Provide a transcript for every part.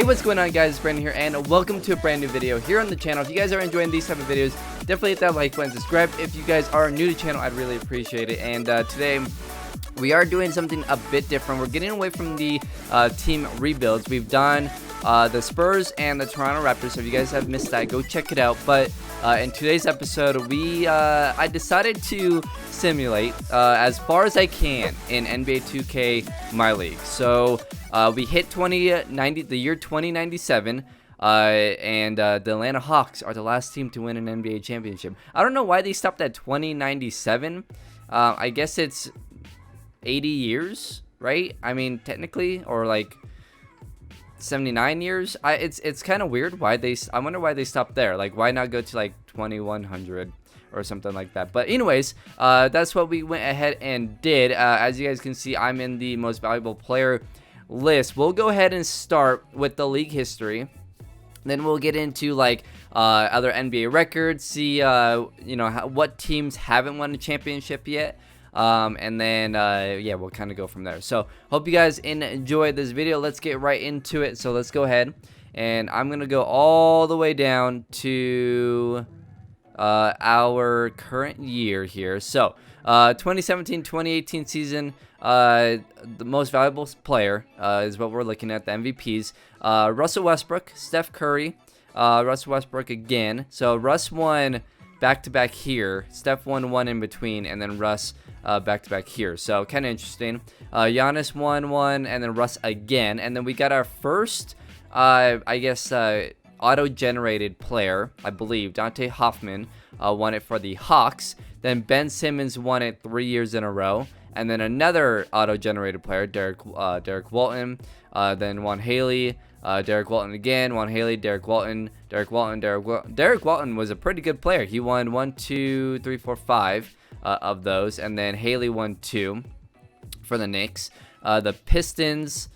Hey, what's going on, guys? It's Brandon here, and welcome to a brand new video here on the channel. If you guys are enjoying these type of videos, definitely hit that like button, subscribe. If you guys are new to the channel, I'd really appreciate it. And today we are doing something a bit different. We're getting away from the team rebuilds. We've done the Spurs and the Toronto Raptors, so if you guys have missed that, go check it out. But in today's episode, I decided to simulate as far as I can in NBA 2K My League. So we hit the year 2097, and the Atlanta Hawks are the last team to win an NBA championship. I don't know why they stopped at 2097. I guess it's 80 years, right? I mean, technically, or like 79 years. It's kind of weird why I wonder why they stopped there. Like, why not go to like 2100 or something like that? But anyways, that's what we went ahead and did. As you guys can see, I'm in the most valuable player list. We'll go ahead and start with the league history. Then we'll get into like other NBA records, see what teams haven't won a championship yet. And then yeah, we'll kind of go from there. So hope you guys enjoyed this video. Let's get right into it. So let's go ahead, and I'm gonna go all the way down to our current year here. So 2017-2018 season, the most valuable player is what we're looking at, the MVPs. Russell Westbrook, Steph Curry, Russell Westbrook again. So Russ won back-to-back here, Steph won one in between, and then Russ back-to-back here. So kind of interesting. Giannis won one, and then Russ again. And then we got our first, I guess, auto-generated player, I believe. Dante Hoffman won it for the Hawks. Then Ben Simmons won it 3 years in a row. And then another auto-generated player, Derek Walton. Then Juan Haley. Derek Walton again, Juan Haley, Derek Walton, Derek Walton, Derek Walton. Derek Walton was a pretty good player. He won 1, 2, 3, 4, 5 of those, and then Haley won 2 for the Knicks. The Pistons,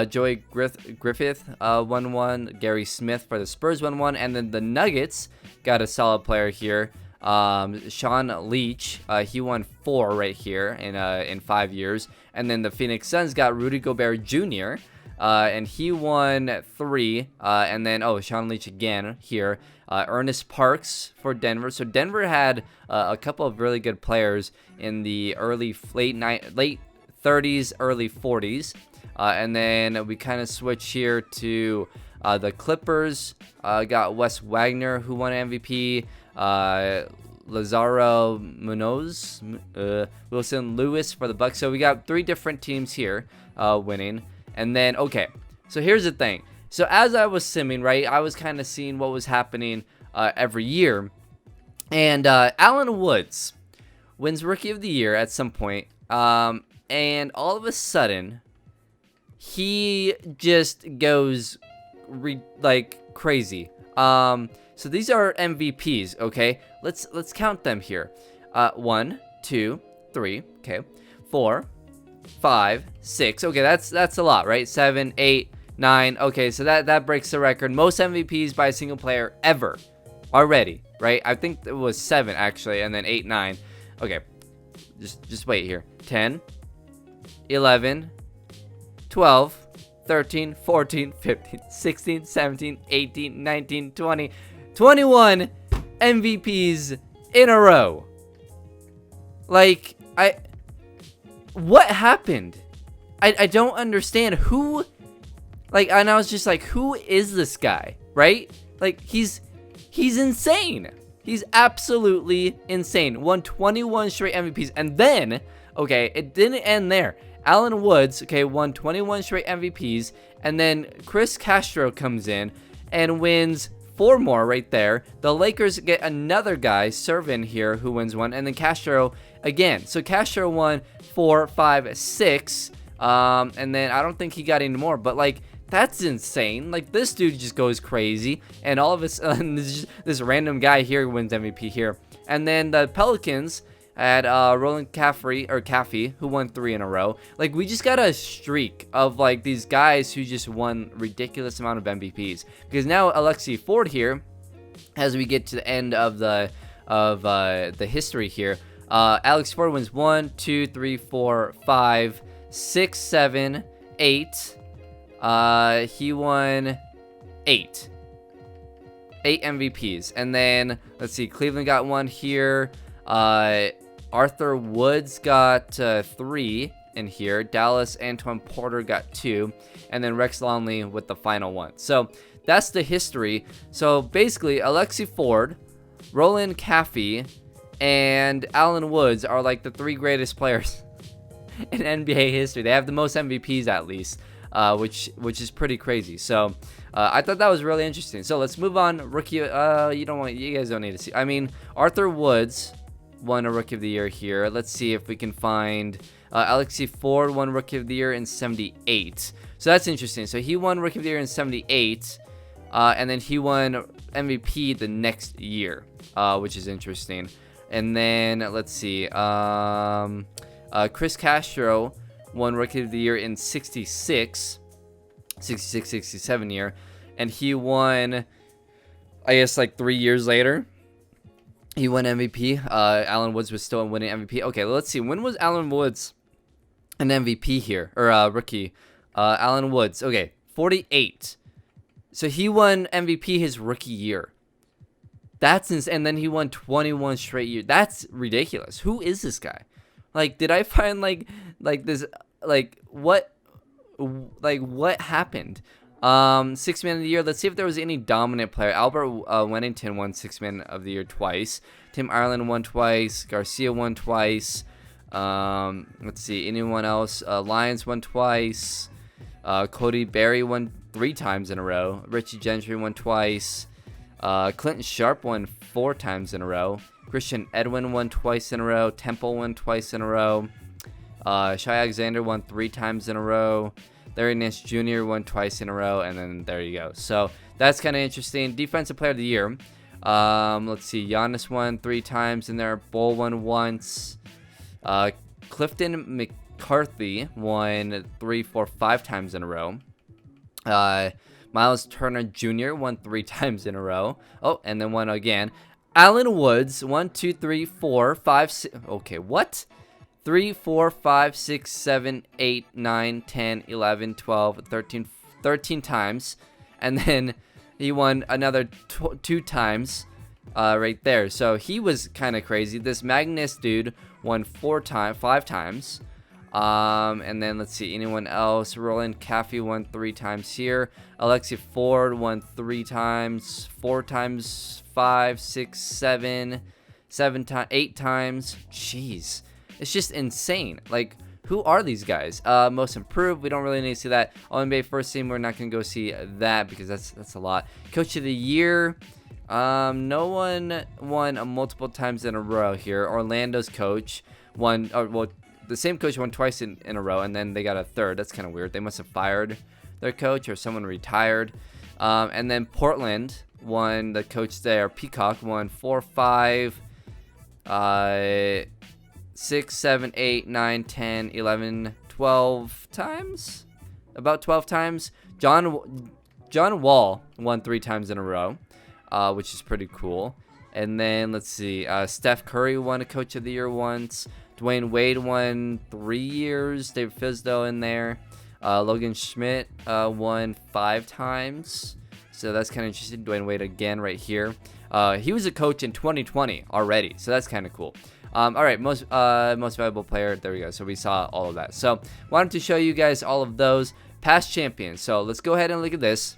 Joey Griffith won 1, Gary Smith for the Spurs won 1, and then the Nuggets got a solid player here. Sean Leach, he won 4 right here in 5 years, and then the Phoenix Suns got Rudy Gobert Jr. And he won 3, and then, Sean Leach again here. Ernest Parks for Denver. So Denver had a couple of really good players in the late 30s, early 40s. And then we kind of switch here to the Clippers. Got Wes Wagner, who won MVP. Lazaro Munoz, Wilson Lewis for the Bucks. So we got 3 different teams here winning. And then, okay, so here's the thing. So as I was simming, right, I was kind of seeing what was happening every year. And Allen Woods wins Rookie of the Year at some point. And all of a sudden, he just goes like crazy. So these are MVPs, okay? Let's count them here. 1, 2, 3, okay, 4, 5, 6. Okay, that's a lot, right? 7, 8, 9. Okay, so that breaks the record. Most MVPs by a single player ever already, right? I think it was 7 actually, and then 8, 9. Okay, just wait here. 10, 11, 12, 13, 14, 15, 16, 17, 18, 19, 20, 21 MVPs in a row. Like, what happened? I don't understand who, like, and I was just like, who is this guy, right? Like, he's insane. He's absolutely insane. Won 21 straight MVPs. And then, okay, it didn't end there. Allen Woods, okay, won 21 straight MVPs. And then Chris Castro comes in and wins 4 more right there. The Lakers get another guy, Servin here, who wins 1. And then Castro again. So Castro won 4, 5, 6. And then I don't think he got any more. But, like, that's insane. Like, this dude just goes crazy. And all of a sudden, this random guy here wins MVP here. And then the Pelicans had Roland Caffey, who won 3 in a row. Like, we just got a streak of, like, these guys who just won ridiculous amount of MVPs. Because now Alexi Ford here, as we get to the end of the history here, Alex Ford wins 1, 2, 3, 4, 5, 6, 7, 8. He won 8. 8 MVPs. And then, let's see, Cleveland got 1 here. Arthur Woods got 3 in here. Dallas, Antoine Porter got 2. And then Rex Longley with the final 1. So, that's the history. So, basically, Alexi Ford, Roland Caffey, and Alan Woods are like the 3 greatest players in NBA history. They have the most MVPs at least, which is pretty crazy. So I thought that was really interesting. So let's move on. Rookie, you guys don't need to see. I mean, Arthur Woods won a Rookie of the Year here. Let's see if we can find Alexi Ford won Rookie of the Year in 78. So that's interesting. So he won Rookie of the Year in 78, and then he won MVP the next year, which is interesting. And then let's see. Chris Castro won Rookie of the Year in 66, 67 year. And he won, I guess, like 3 years later. He won MVP. Alan Woods was still winning MVP. Okay, let's see. When was Alan Woods an MVP here? Or rookie? Alan Woods. Okay, 48. So he won MVP his rookie year. That's insane. And then he won 21 straight years. That's ridiculous. Who is this guy? Like, did I find like this, what happened? 6 Man of the Year. Let's see if there was any dominant player. Albert Wennington won 6 Man of the Year twice. Tim Ireland won twice. Garcia won twice. Let's see, anyone else? Lyons won twice. Cody Berry won 3 times in a row. Richie Gentry won twice. Clinton Sharp won 4 times in a row. Christian Edwin won twice in a row. Temple won twice in a row. Shai Alexander won 3 times in a row. Larry Nance Jr. won twice in a row. And then there you go. So that's kind of interesting. Defensive Player of the Year. Let's see. Giannis won 3 times in there. Bull won once. Clifton McCarthy won 3, 4, 5 times in a row. Miles Turner Jr. won 3 times in a row. Oh, and then one again. Alan Woods, 1, 2, 3, 4, 5, 6. Okay, what? 3, 4, 5, 6, 7, 8, 9, 10, 11, 12, 13 times. And then he won another 2 times right there. So he was kind of crazy. This Magnus dude won 5 times. And then let's see, anyone else? Roland Caffey won 3 times here. Alexi Ford won 3 times, 4 times, 5, 6, 7, 8 times. Jeez, it's just insane. Like, who are these guys? Most improved, we don't really need to see that. All-NBA first team, we're not gonna go see that because that's a lot. Coach of the Year, no one won multiple times in a row here. Orlando's coach won, the same coach won twice in a row, and then they got a third. That's kind of weird. They must have fired their coach or someone retired. And then Portland won, the coach there, Peacock, won 4, 5, 6, 7, 8, 9, 10, 11, 12 times? About 12 times. John Wall won 3 times in a row, which is pretty cool. And then, let's see, Steph Curry won a Coach of the Year once. Dwayne Wade won 3 years. David Fisdale in there. Logan Schmidt won 5 times. So that's kind of interesting. Dwayne Wade again right here. He was a coach in 2020 already. So that's kind of cool. All right, most valuable player. There we go. So we saw all of that. So wanted to show you guys all of those past champions. So let's go ahead and look at this.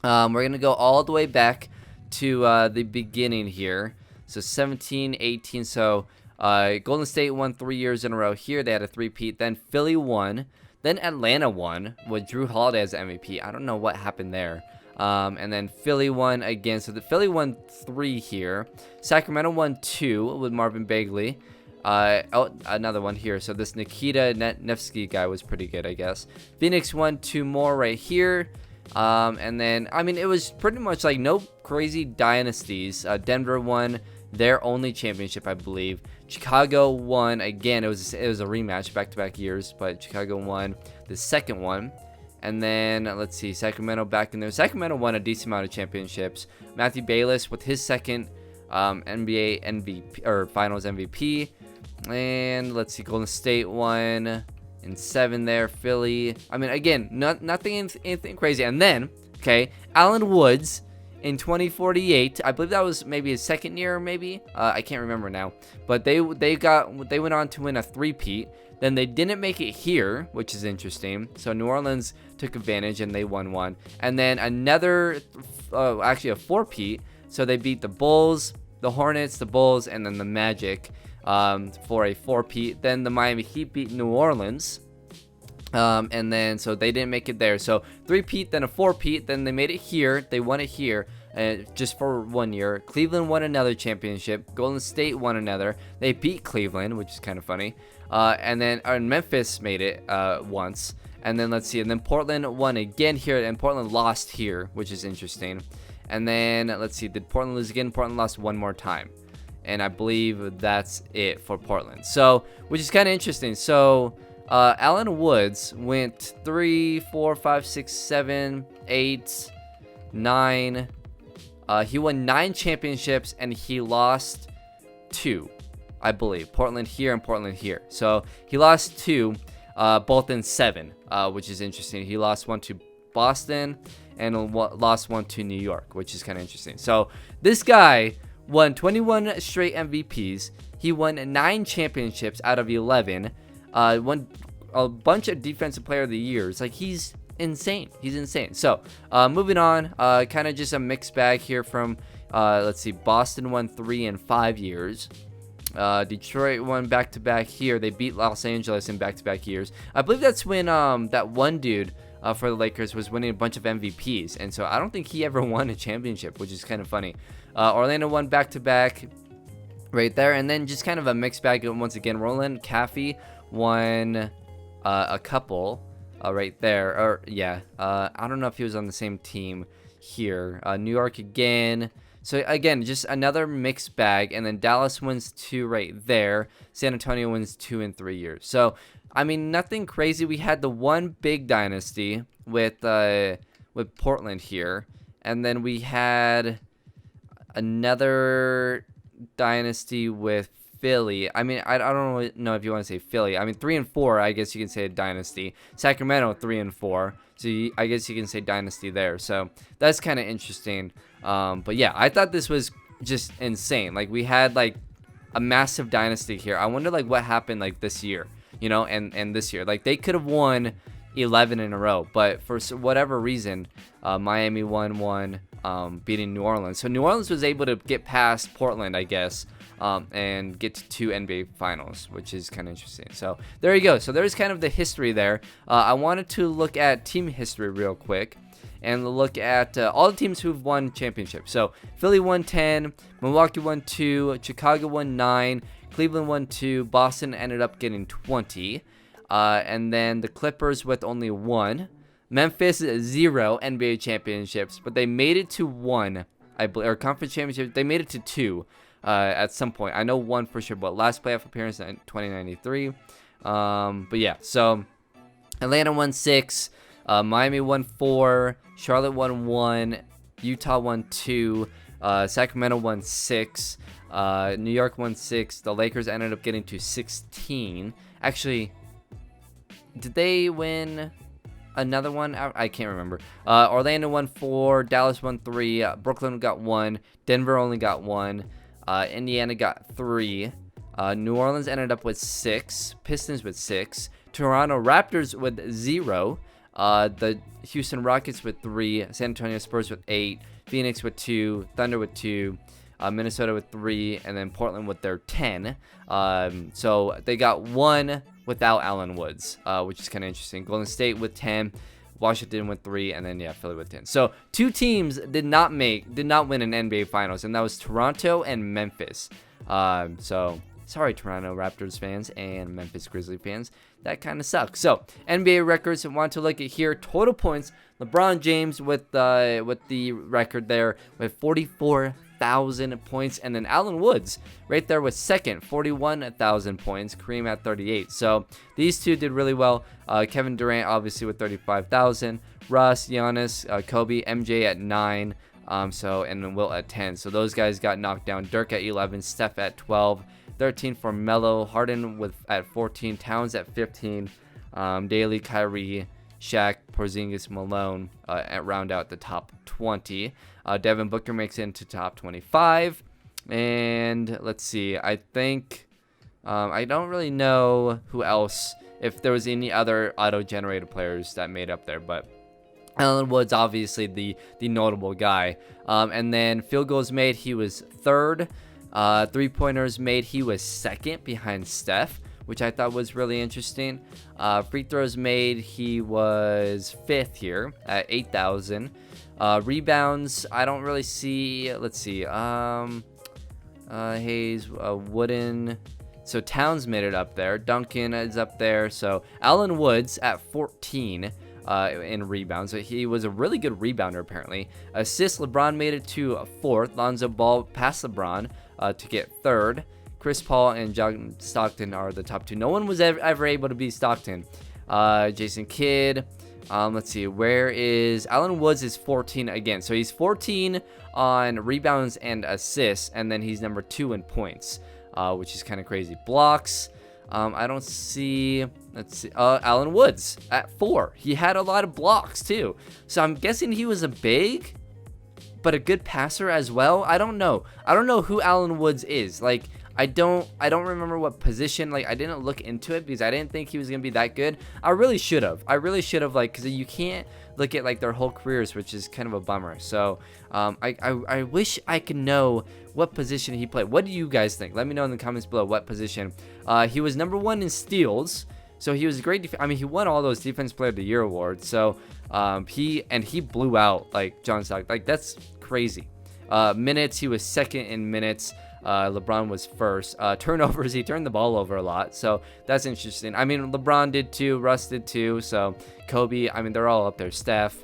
We're going to go all the way back to the beginning here. So 17, 18. So Golden State won 3 years in a row here. They had a three-peat. Then Philly won. Then Atlanta won with Drew Holiday as MVP. I don't know what happened there. And then Philly won again. So the Philly won 3 here. Sacramento won 2 with Marvin Bagley. Another one here. So this Nikita Nevsky guy was pretty good, I guess. Phoenix won 2 more right here. And then, I mean, it was pretty much like no crazy dynasties. Denver won their only championship, I believe. Chicago won again. It was a rematch, back-to-back years, but Chicago won the second one. And then let's see, Sacramento back in there. Sacramento won a decent amount of championships. Matthew Bayless with his second NBA MVP or Finals MVP. And let's see, Golden State won in 7 there. Philly. I mean, again, nothing anything crazy. And then Okay, Allen Woods in 2048. I believe that was maybe his second year, maybe. I can't remember now. But they went on to win a three-peat. Then they didn't make it here, which is interesting. So New Orleans took advantage and they won one. And then another, actually a four-peat. So they beat the Bulls, the Hornets, the Bulls, and then the Magic for a four-peat. Then the Miami Heat beat New Orleans. And then, so they didn't make it there. So three-peat, then a four-peat, then they made it here. They won it here just for 1 year. Cleveland won another championship. Golden State won another. They beat Cleveland, which is kind of funny. And then Memphis made it once. And then let's see. And then Portland won again here, and Portland lost here, which is interesting. And then let's see. Did Portland lose again? Portland lost one more time. And I believe that's it for Portland. So, which is kind of interesting. So, Allen Woods went 3, 4, 5, 6, 7, 8, 9. He won 9 championships and he lost 2, I believe. Portland here and Portland here. So he lost 2, both in 7, which is interesting. He lost 1 to Boston and lost 1 to New York, which is kind of interesting. So this guy won 21 straight MVPs. He won 9 championships out of 11. Won a bunch of defensive player of the years. Like, he's insane. He's insane. So moving on, kind of just a mixed bag here from let's see. Boston won 3 and 5 years. Detroit won back-to-back here. They beat Los Angeles in back-to-back years. I believe that's when that one dude for the Lakers was winning a bunch of MVPs, and so I don't think he ever won a championship, which is kind of funny. Orlando won back-to-back right there, and then just kind of a mixed bag once again. Roland Caffey won a couple right there, or yeah, I don't know if he was on the same team here. New York again. So again, just another mixed bag, and then Dallas wins 2 right there. San Antonio wins 2 in 3 years. So I mean, nothing crazy. We had the one big dynasty with Portland here, and then we had another dynasty with Philly. I mean, I don't really know if you want to say Philly. I mean, 3 and 4, I guess you can say a dynasty. Sacramento 3 and 4, so I guess you can say dynasty there. So that's kind of interesting. But yeah, I thought this was just insane. Like, we had like a massive dynasty here. I wonder like what happened like this year, you know, and this year. Like, they could have won 11 in a row, but for whatever reason, Miami won one, beating New Orleans. So New Orleans was able to get past Portland, I guess, and get to 2 NBA finals, which is kind of interesting. So there you go. So there's kind of the history there. I wanted to look at team history real quick and look at all the teams who've won championships. So Philly won 10, Milwaukee won 2, Chicago won 9, Cleveland won 2, Boston ended up getting 20, and then the Clippers with only 1. Memphis 0 NBA championships, but they made it to 1, I believe, or conference championship. They made it to 2 at some point. I know 1 for sure, but last playoff appearance in 2093. But yeah, so Atlanta won 6, Miami won 4, Charlotte won 1, Utah won 2, Sacramento won 6, New York won 6. The Lakers ended up getting to 16. Actually, did they win another one? I can't remember. Orlando won 4, Dallas won 3, Brooklyn got 1, Denver only got 1, Indiana got 3, New Orleans ended up with 6, Pistons with 6, Toronto Raptors with 0, the Houston Rockets with 3, San Antonio Spurs with 8, Phoenix with 2, Thunder with 2, Minnesota with 3, and then Portland with their 10. So they got 1 without Allen Woods, which is kind of interesting. Golden State with 10, Washington with 3, and then yeah, Philly with 10. So 2 teams did not win an NBA Finals, and that was Toronto and Memphis. So sorry, Toronto Raptors fans and Memphis Grizzlies fans. That kind of sucks. So NBA records, I want to look at here. Total points. LeBron James with the record there with 44,000 points, and then Allen Woods right there with second, 41,000 points. Kareem at 38. So these two did really well. Kevin Durant obviously with 35,000. Russ, Giannis, Kobe, MJ at 9. And then Wilt at 10. So those guys got knocked down. Dirk at 11. Steph at 12. 13 for Melo. Harden at 14. Towns at 15. Daly, Kyrie, Shaq, Porzingis, Malone at round out the top 20. Devin Booker makes it into top 25. And let's see, I think I don't really know who else, if there was any other auto-generated players that made up there, but Allen Woods, obviously the notable guy. And then field goals made, he was third. 3-pointers made, he was second behind Steph, which I thought was really interesting. Free throws made, he was fifth here at 8,000. Rebounds, I don't really see. Let's see. Hayes, Wooden. So Towns made it up there. Duncan is up there. So Allen Woods at 14 in rebounds. So he was a really good rebounder apparently. Assists, LeBron made it to fourth. Lonzo Ball passed LeBron to get third. Chris Paul and John Stockton are the top two. No one was ever able to beat Stockton. Jason Kidd. Let's see. Where is Allen Woods? Is 14 again. So he's 14 on rebounds and assists, and then he's number 2 in points, which is kind of crazy. Blocks. I don't see. Let's see. Allen Woods at 4. He had a lot of blocks too. So I'm guessing he was a big, but a good passer as well. I don't know. I don't know who Allen Woods is. Like, I don't remember what position. Like, I didn't look into it because I didn't think he was gonna be that good. I really should have. Like, because you can't look at like their whole careers, which is kind of a bummer. So I wish I could know what position he played. What do you guys think? Let me know in the comments below what position. He was number 1 in steals. So he was a great. I mean, he won all those Defense Player of the Year awards. So he blew out like John Stockton. Like, that's crazy. Minutes, he was second in minutes. LeBron was first. Turnovers, he turned the ball over a lot, so that's interesting. I mean, LeBron did too, Russ did too, so Kobe, I mean, they're all up there. Steph.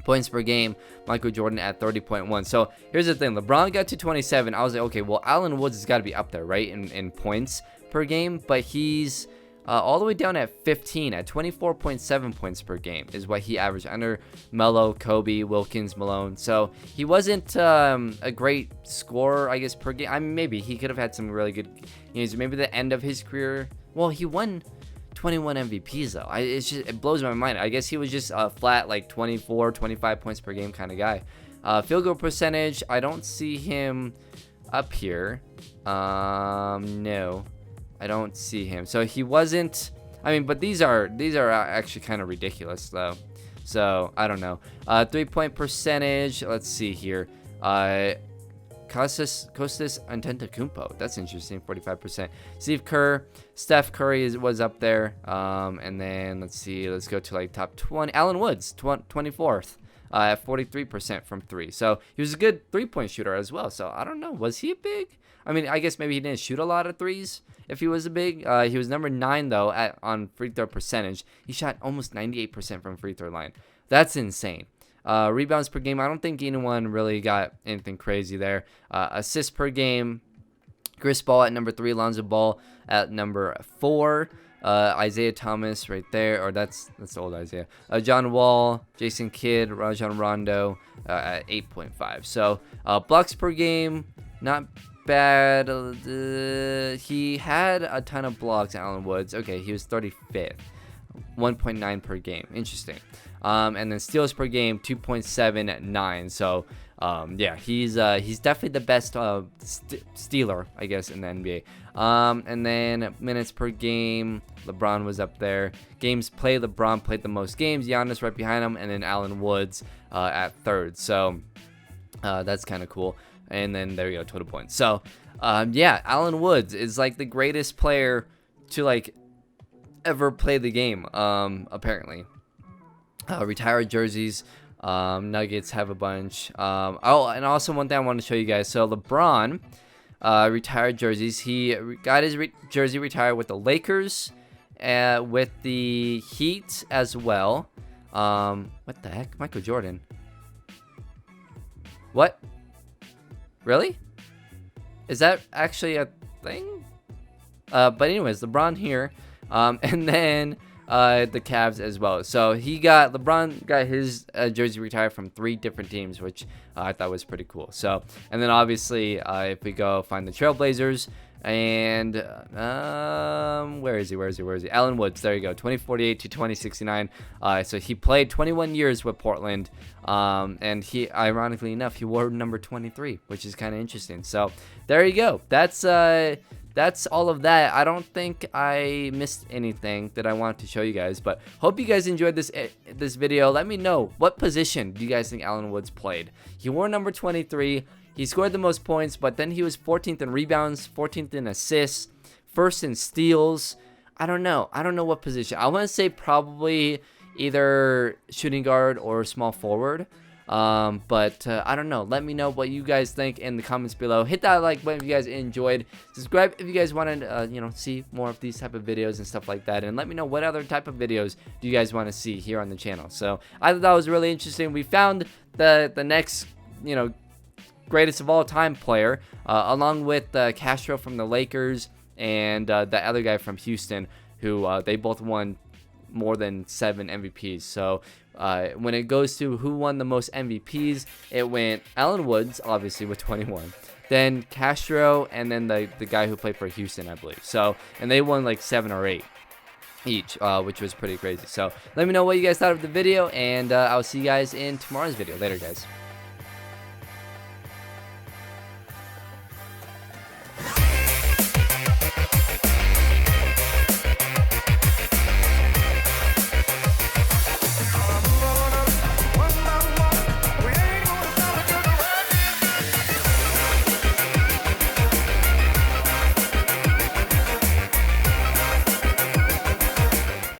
Points per game, Michael Jordan at 30.1. So here's the thing, LeBron got to 27. I was like, okay, well, Allen Woods has got to be up there, right, in points per game, but he's all the way down at 15 at 24.7 points per game is what he averaged under Melo, Kobe, Wilkins, Malone. So he wasn't a great scorer, I guess, per game. I mean, maybe he could have had some really good games. Maybe the end of his career. Well, he won 21 MVPs though. It blows my mind. I guess he was just a flat like 24, 25 points per game kind of guy. Field goal percentage, I don't see him up here. No. I don't see him. So he wasn't. I mean, but these are actually kind of ridiculous though. So I don't know. 3-point percentage. Let's see here. Kostas Antetokounmpo. That's interesting. 45%. Steve Kerr, Steph Curry was up there. And then let's see. Let's go to like top 20. Allen Woods, 24th. At 43% from 3. So he was a good 3-point shooter as well. So I don't know. Was he a big? I mean, I guess maybe he didn't shoot a lot of threes if he was a big. He was number 9 though on free throw percentage. He shot almost 98% from free throw line. That's insane. Rebounds per game, I don't think anyone really got anything crazy there. Assists per game, Chris Paul at number 3, Lonzo Ball at number 4. Isaiah Thomas right there, or that's the old Isaiah. John Wall, Jason Kidd, Rajon Rondo at 8.5. So blocks per game, not bad. He had a ton of blocks, Allen Woods. Okay, he was 35th, 1.9 per game. Interesting. And then steals per game, 2.79. So yeah, he's definitely the best stealer, I guess, in the NBA. And then minutes per game, LeBron was up there. Games played, LeBron played the most games. Giannis right behind him, and then Allen Woods at 3rd. So that's kind of cool. And then there you go, total points. So yeah, Allen Woods is like the greatest player to like ever play the game, apparently. Retired jerseys, Nuggets have a bunch. Oh, and also one thing I want to show you guys. So LeBron retired jerseys. He got his jersey retired with the Lakers, with the Heat as well. What the heck? Michael Jordan. What? Really? Is that actually a thing? But anyways, LeBron here. And then the Cavs as well. So LeBron got his jersey retired from 3 different teams, which I thought was pretty cool. So, and then obviously if we go find the Trailblazers, and where is he? Allen Woods. There you go. 2048 to 2069. So he played 21 years with Portland, and he, ironically enough, he wore number 23, which is kind of interesting. So there you go. That's all of that. I don't think I missed anything that I wanted to show you guys, but hope you guys enjoyed this video. Let me know, what position do you guys think Allen Woods played? He wore number 23. He scored the most points, but then he was 14th in rebounds, 14th in assists, 1st in steals. I don't know what position. I want to say probably either shooting guard or small forward. But I don't know. Let me know what you guys think in the comments below. Hit that like button if you guys enjoyed. Subscribe if you guys wanted to see more of these type of videos and stuff like that. And let me know what other type of videos do you guys want to see here on the channel. So I thought that was really interesting. We found the next greatest of all time player, along with Castro from the Lakers and the other guy from Houston, who they both won more than 7 MVPs. So when it goes to who won the most MVPs, it went Allen Woods, obviously, with 21, then Castro, and then the guy who played for Houston, I believe. So, and they won like 7 or 8 each, which was pretty crazy. So let me know what you guys thought of the video, and I'll see you guys in tomorrow's video. Later, guys.